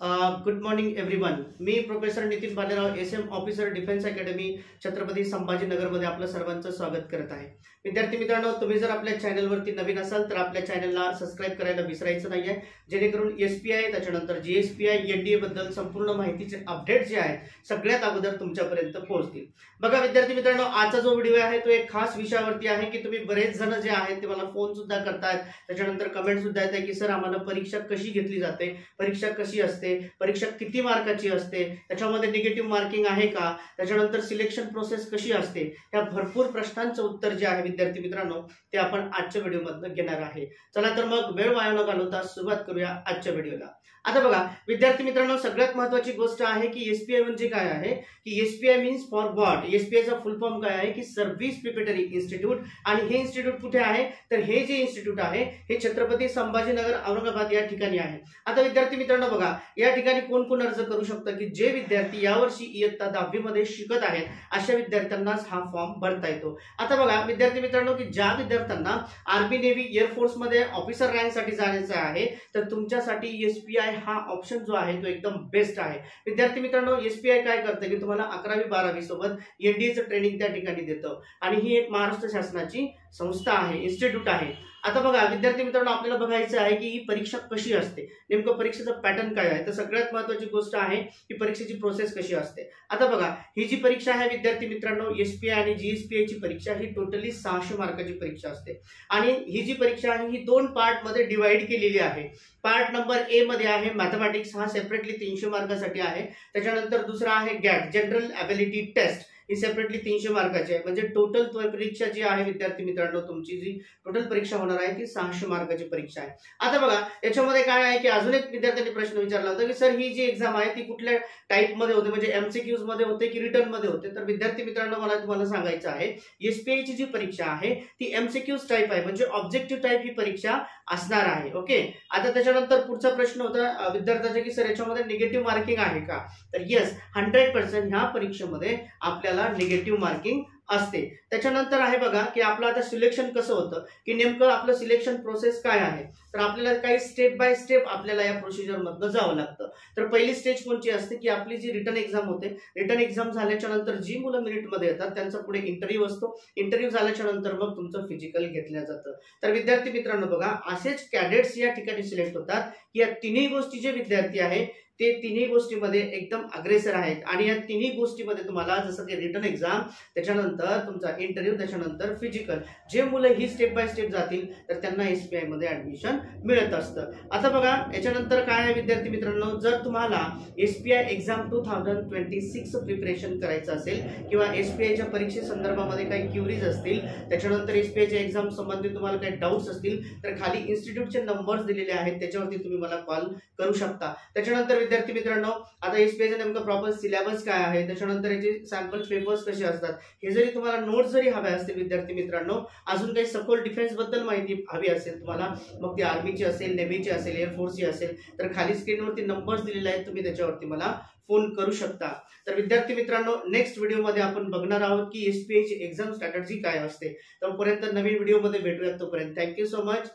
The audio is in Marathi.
Good morning everyone. मी professor Nitin Bhalerao, SM officer defence academy Chhatrapati संभाजीनगरमध्ये आपलं सर्वांचं स्वागत करत आहे. विद्यार्थी मित्रांनो, तुम्ही जर आपल्या चॅनलवरती नवीन असाल तर आपल्या चॅनलला सबस्क्राईब करायला विसरायचं नाहीये, जेणेकरून एसपीआय त्याच्यानंतर जीएसपीआय एनडीए बद्दल संपूर्ण माहितीचे अपडेट जे आहेत सगळ्यात अगोदर तुमच्यापर्यंत पोहोचतील. बघा विद्यार्थी मित्रांनो, आजचा जो व्हिडिओ आहे तो एक खास विषयावरती आहे की तुम्ही बरेच जण जे आहेत ते मला फोन सुद्धा करतात, त्याच्यानंतर कमेंट सुद्धा येतात की सर आम्हाला परीक्षा कशी घेतली जाते, परीक्षा कशी असते, परीक्षा किती मार्काची असते, त्याच्यामध्ये निगेटिव्ह मार्किंग आहे का, त्याच्यानंतर सिलेक्शन प्रोसेस कशी असते, या भरपूर प्रश्नांचं उत्तर जे आहे विद्यार्थी मित्रांनो ते आपण आजच्या व्हिडिओमधून घेणार आहे. चला तर मग वेळ वाया न घालवता सुरुवात करूया आजच्या व्हिडिओला. आता बघा विद्यार्थी मित्रांनो, सगळ्यात महत्त्वाची गोष्ट आहे की एसपीआय म्हणजे काय आहे, की एसपीआय मीन्स फॉर व्हॉट. एसपीआयचा फुल फॉर्म काय आहे की सर्व्हिस प्रिपरेटरी इन्स्टिट्यूट. आणि हे इन्स्टिट्यूट कुठे आहे, तर हे जे इन्स्टिट्यूट आहे हे छत्रपती संभाजीनगर औरंगाबाद या ठिकाणी आहे. आता विद्यार्थी मित्रांनो बघा, या ठिकाणी कोण कोण अर्ज करू शकतं, की जे विद्यार्थी यावर्षी इयत्ता 10वी मध्ये शिकत आहेत अशा विद्यार्थ्यांनाच हा फॉर्म भरता येतो. आता बघा विद्यार्थी मित्रांनो, की ज्या विद्यार्थ्यांना आर्मी नेव्ही एअरफोर्स मध्ये ऑफिसर रँक साठी जायचं आहे तर तुमच्यासाठी एसपीआय हा ऑप्शन जो आहे तो एकदम बेस्ट आहे. विद्यार्थी मित्रांनो, एसपीआय काय करतं की तुम्हाला 11वी 12वी सोबत एनडीएचं ट्रेनिंग त्या ठिकाणी देतं आणि ही एक महाराष्ट्र शासनाची संस्था आहे, इन्स्टिट्यूट आहे. आता बघा विद्यार्थी मित्रांनो, आपल्याला बघायचं आहे की ही परीक्षा कशी असते, नेमकं परीक्षेचा पॅटर्न काय आहे. तर सगळ्यात महत्त्वाची गोष्ट आहे की परीक्षेची प्रोसेस कशी असते. आता बघा ही जी परीक्षा आहे विद्यार्थी मित्रांनो, एसपीआय आणि जीएसपीआय ची परीक्षा ही टोटली 600 मार्काची परीक्षा असते. आणि ही जी परीक्षा आहे ही 2 पार्ट मध्ये डिवाइड केलेली आहे. पार्ट नंबर ए मध्ये आहे मॅथमॅटिक्स, हा सेपरेटली 300 मार्कासाठी आहे. त्याच्यानंतर दुसरा आहे गॅट जनरल ॲबिलिटी टेस्ट, ही सेपरेटली 300 मार्काची आहे. म्हणजे टोटल परीक्षा जी आहे विद्यार्थी मित्रांनो, तुमची जी टोटल परीक्षा होणार आहे ती 600 मार्काची परीक्षा आहे. आता बघा याच्यामध्ये काय आहे की अजून एक विद्यार्थ्यांनी प्रश्न विचारला होता की सर ही जी एक्झाम आहे ती कुठल्या टाइप मध्ये होते, म्हणजे एमसीक्यूज मध्ये होते की रिटर्न मध्ये होते. तर विद्यार्थी मित्रांनो मला तुम्हाला सांगायचं आहे, एसपीआय ची जी परीक्षा आहे ती एमसीक्यूज टाइप आहे, म्हणजे ऑब्जेक्टिव्ह टाइप ही परीक्षा असणार आहे. ओके. आता त्याच्यानंतर पुढचा प्रश्न होता विद्यार्थ्याचा की सर याच्यामध्ये निगेटिव्ह मार्किंग आहे का. तर येस, 100% ह्या परीक्षेमध्ये आपल्याला निगेटिव्ह मार्किंग असते. त्याच्यानंतर आहे बघा की आपलं आता सिलेक्शन कसं होतं, की नेमकं आपलं सिलेक्शन प्रोसेस काय आहे. तर आपल्याला काही स्टेप बाय स्टेप आपल्याला या प्रोसिजर मधनं जावं लागतं. तर पहिली स्टेज कोणची असते की आपली जी रिटर्न एक्झाम होते, रिटर्न एक्झाम झाल्याच्या नंतर जी मुलं मेरिटमध्ये येतात त्यांचा पुढे इंटरव्ह्यू असतो. इंटरव्ह्यू झाल्याच्या नंतर मग तुमचं फिजिकल घेतलं जातं. तर विद्यार्थी मित्रांनो बघा, असेच कॅडेट्स या ठिकाणी सिलेक्ट होतात. या तिन्ही गोष्टी जे विद्यार्थी आहेत ते तिन्ही गोष्टीमध्ये एकदम अग्रेसर आहेत. आणि या तिन्ही गोष्टीमध्ये तुम्हाला जसं की रिटर्न एक्झाम, त्याच्यानंतर तुमचा इंटरव्ह्यू, त्याच्यानंतर फिजिकल, जे मुलं ही स्टेप बाय स्टेप जातील तर त्यांना एसपीआय मध्ये ऍडमिशन मिळत असतं. आता बघा याच्यानंतर काय आहे विद्यार्थी मित्रांनो, जर तुम्हाला एसपीआय एक्झाम 2026 प्रिपरेशन करायचं असेल किंवा एसपीआयच्या परीक्षे संदर्भामध्ये काही क्युरीज असतील, त्याच्यानंतर एसपीआयच्या एक्झाम संबंधित तुम्हाला काही डाऊट्स असतील तर खाली इन्स्टिट्यूटचे नंबर्स दिलेले आहेत, त्याच्यावरती तुम्ही मला कॉल करू शकता. त्याच्यानंतर विद्यार्थी मित्रांनो, आता एसपीआयचा नेमका प्रॉपर सिलेबस काय आहे, त्याच्यानंतर याचे सॅम्पल पेपर्स कसे असतात, हे जरी तुम्हाला नोट्स जरी हवे असतील विद्यार्थी मित्रांनो, अजून काही सखोल डिफेन्स बद्दल माहिती हवी असेल तुम्हाला, मग ती आर्मीची असेल, नेव्हीची असेल, एअरफोर्सची असेल, तर खाली स्क्रीनवरती नंबर्स दिलेले आहेत, तुम्ही त्याच्यावरती मला फोन करू शकता. तर विद्यार्थी मित्रांनो, नेक्स्ट व्हिडिओमध्ये आपण बघणार आहोत की एसपीआयची एक्झाम स्ट्रॅटेजी काय असते. तोपर्यंत नवीन व्हिडिओमध्ये भेटूयात. तोपर्यंत थँक्यू सो मच.